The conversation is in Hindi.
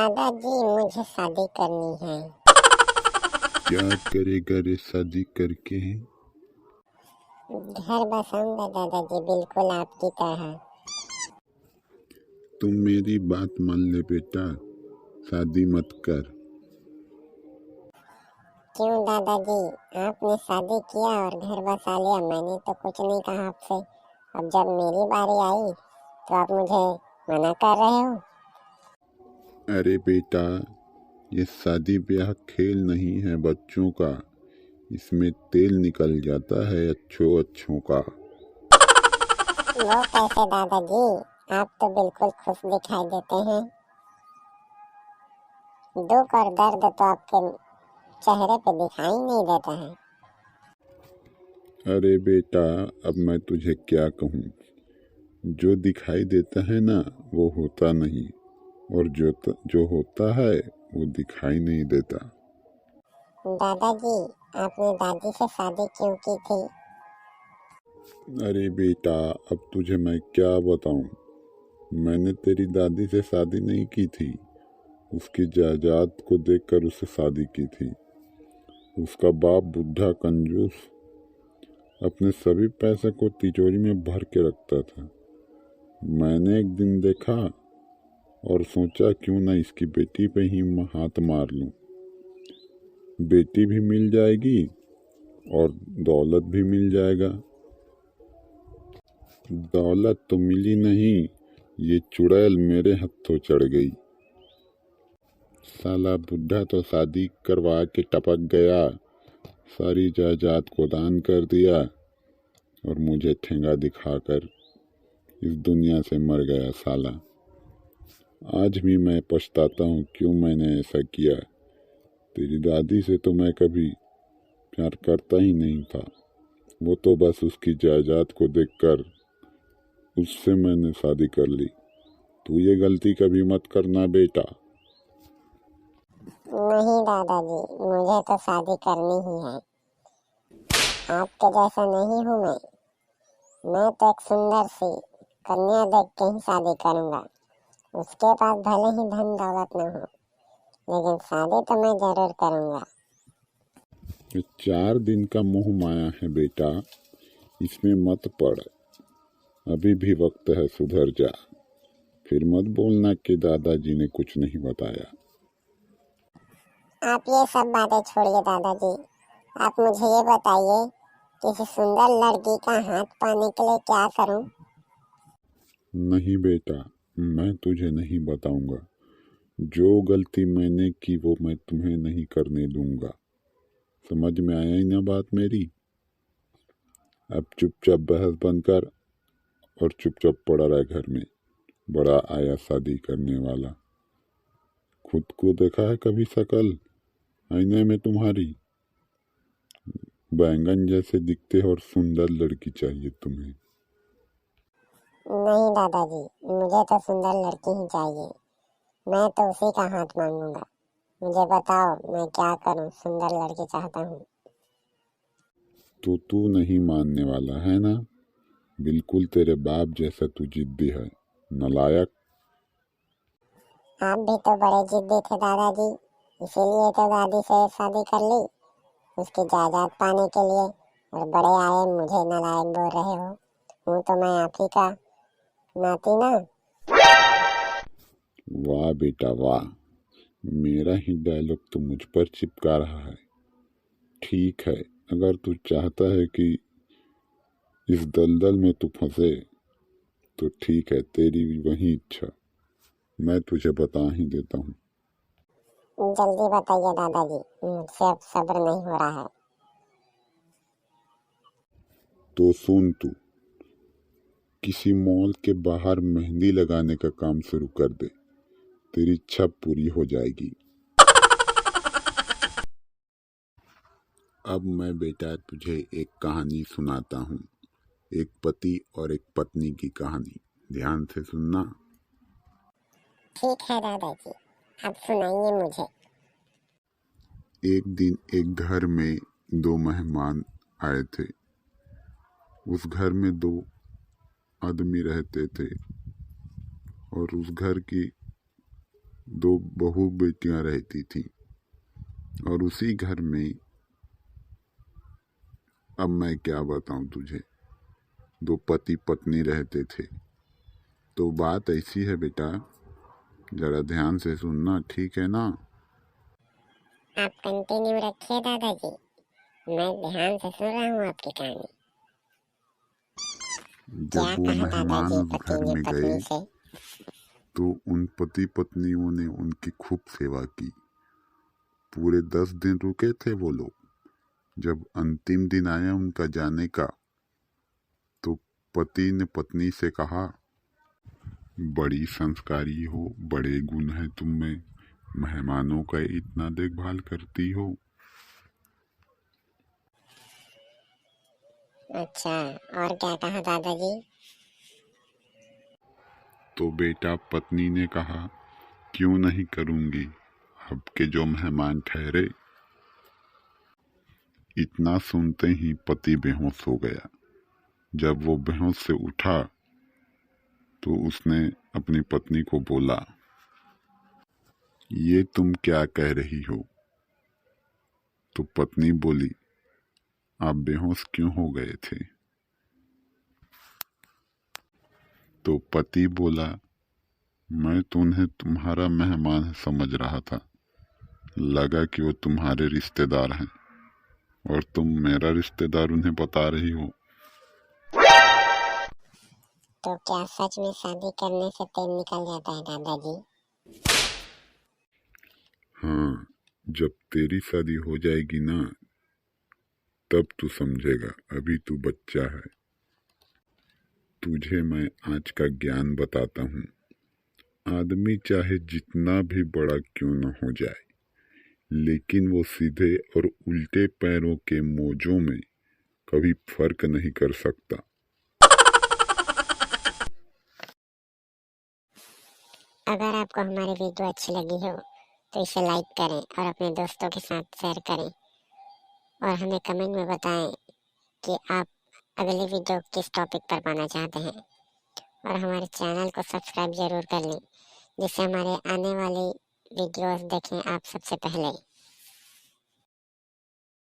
दादाजी मुझे शादी करनी है। क्या करेगा रे शादी करके? घर बसाऊंगा दादाजी, बिल्कुल आपकी तरह। तुम मेरी बात मान ले बेटा, शादी मत कर। क्यों दादाजी, आपने शादी किया और घर बसा लिया, मैंने तो कुछ नहीं कहा आपसे। अब जब मेरी बारी आई तो आप मुझे मना कर रहे हो। अरे बेटा, ये शादी ब्याह खेल नहीं है बच्चों का। इसमें तेल निकल जाता है अच्छों अच्छों का। वो कैसे दादाजी, आप तो बिल्कुल खुश दिखाई देते हैं। दुख और दर्द तो आपके चेहरे पे दिखाई नहीं देता है। अरे बेटा, अब मैं तुझे क्या कहूँ। जो दिखाई देता है ना वो होता नहीं, और जो होता है वो दिखाई नहीं देता। दादाजी, आपने दादी से शादी क्यों की थी? अरे बेटा, अब तुझे मैं क्या बताऊं। मैंने तेरी दादी से शादी नहीं की थी, उसकी जायदाद को देखकर उससे शादी की थी। उसका बाप बुढ़ा कंजूस अपने सभी पैसे को तिजोरी में भर के रखता था। मैंने एक दिन देखा और सोचा क्यों ना इसकी बेटी पे ही हाथ मार लूं। बेटी भी मिल जाएगी और दौलत भी मिल जाएगा। दौलत तो मिली नहीं, ये चुड़ैल मेरे हाथों चढ़ गई। साला बुढ़ा तो शादी करवा के टपक गया, सारी जायदाद को दान कर दिया और मुझे ठेंगा दिखाकर इस दुनिया से मर गया साला। आज भी मैं पछताता हूँ क्यों मैंने ऐसा किया। तेरी दादी से तो मैं कभी प्यार करता ही नहीं था, वो तो बस उसकी जायदाद को देखकर उससे मैंने शादी कर ली। तू ये गलती कभी मत करना बेटा। नहीं दादाजी, मुझे तो शादी करनी ही है। आपके जैसा नहीं हूँ मैं तो एक सुंदर सी कन्या देख के ही शादी करूंगा। उसके पास भले ही धन दौलत न हो, लेकिन शादी तो मैं जरूर करूंगा। ये 4 दिन का मोह माया है बेटा, इसमें मत पड़। अभी भी वक्त है, सुधर जा। फिर मत बोलना कि दादाजी ने कुछ नहीं बताया। आप ये सब बातें छोड़िए दादाजी, आप मुझे ये बताइए, किसी सुंदर लड़की का हाथ पाने के लिए क्या करूं? नहीं बेटा, मैं तुझे नहीं बताऊंगा। जो गलती मैंने की वो मैं तुम्हें नहीं करने दूंगा। समझ में आया ही ना बात मेरी? अब चुपचाप बहस बंद कर और चुपचाप पड़ा रहा घर में। बड़ा आया शादी करने वाला। खुद को देखा है कभी शकल आईने में तुम्हारी? बैंगन जैसे दिखते हो और सुंदर लड़की चाहिए तुम्हें। नहीं दादाजी, मुझे तो सुंदर लड़की ही चाहिए। मैं तो उसी का हाथ मांगूंगा। मुझे बताओ मैं क्या करूं, सुंदर लड़की चाहता हूँ। तो तू नहीं मानने वाला है ना? बिल्कुल तेरे बाप जैसा तू जिद्दी है, नालायक। आप भी तो बड़े जिद्दी थे दादाजी, इसीलिए तो दादी से शादी कर ली, उसकी जायदाद पाने के लिए। और बड़े आए मुझे नालायक बोल रहे हो। हूँ तो मैं आप ही का नाती ना। वाह बेटा वाह, मेरा ही डायलॉग तो मुझ पर चिपका रहा है। ठीक है, अगर तू चाहता है कि इस दलदल में तू फंसे तो ठीक है, तेरी वही इच्छा। मैं तुझे बता ही देता हूँ। जल्दी बताइए दादाजी, मुझसे अब सब्र नहीं हो रहा है। तो सुन तू, किसी मॉल के बाहर मेहंदी लगाने का काम शुरू कर दे, तेरी इच्छा पूरी हो जाएगी। अब मैं बेटा तुझे एक कहानी सुनाता हूँ, एक पति और एक पत्नी की कहानी। ध्यान से सुनना। ठीक है दादाजी, आप सुनाइए मुझे। एक दिन एक घर में 2 मेहमान आए थे। उस घर में 2 आदमी रहते थे और उस घर की दो बहू बेटियां रहती थी और उसी घर में, अब मैं क्या बताऊं तुझे, दो पति पत्नी रहते थे। तो बात ऐसी है बेटा, जरा ध्यान से सुनना, ठीक है ना? आप कंटिन्यू रखिए दादाजी, मैं ध्यान से सुन रहा हूँ आपकी कहानी। क्या जब वो कहा मेहमान दादाजी उस पति घर ने में पत्नी गए से? तो उन पति पत्नियों ने उनकी खूब सेवा की। पूरे 10 दिन रुके थे वो लोग। जब अंतिम दिन आया उनका जाने का, तो पति ने पत्नी से कहा, बड़ी संस्कारी हो, बड़े गुण हैं तुम में, मेहमानों का इतना देखभाल करती हो। अच्छा, और क्या कहा दादाजी? तो बेटा पत्नी ने कहा, क्यों नहीं करूंगी, अब के जो मेहमान ठहरे। इतना सुनते ही पति बेहोश हो गया। जब वो बेहोश से उठा तो उसने अपनी पत्नी को बोला, ये तुम क्या कह रही हो? तो पत्नी बोली, आप बेहोश क्यों हो गए थे? तो पति बोला, मैं तो उन्हें तुम्हारा मेहमान समझ रहा था, लगा कि वो तुम्हारे रिश्तेदार हैं और तुम मेरा रिश्तेदार उन्हें बता रही हो। तो क्या सच में शादी करने से तेल निकल जाता है दादाजी? हाँ, जब तेरी शादी हो जाएगी ना, तब तू समझेगा, अभी तू बच्चा है। तुझे मैं आज का ज्ञान बताता हूँ। आदमी चाहे जितना भी बड़ा क्यों न हो जाए, लेकिन वो सीधे और उल्टे पैरों के मोजों में कभी फर्क नहीं कर सकता। अगर आपको हमारी वीडियो अच्छी लगी हो तो इसे लाइक करें और अपने दोस्तों के साथ शेयर करें, और हमें कमेंट में बताएं कि आप अगली वीडियो किस टॉपिक पर पाना चाहते हैं। और हमारे चैनल को सब्सक्राइब जरूर कर लें, जिससे हमारे आने वाली वीडियोस देखें आप सबसे पहले।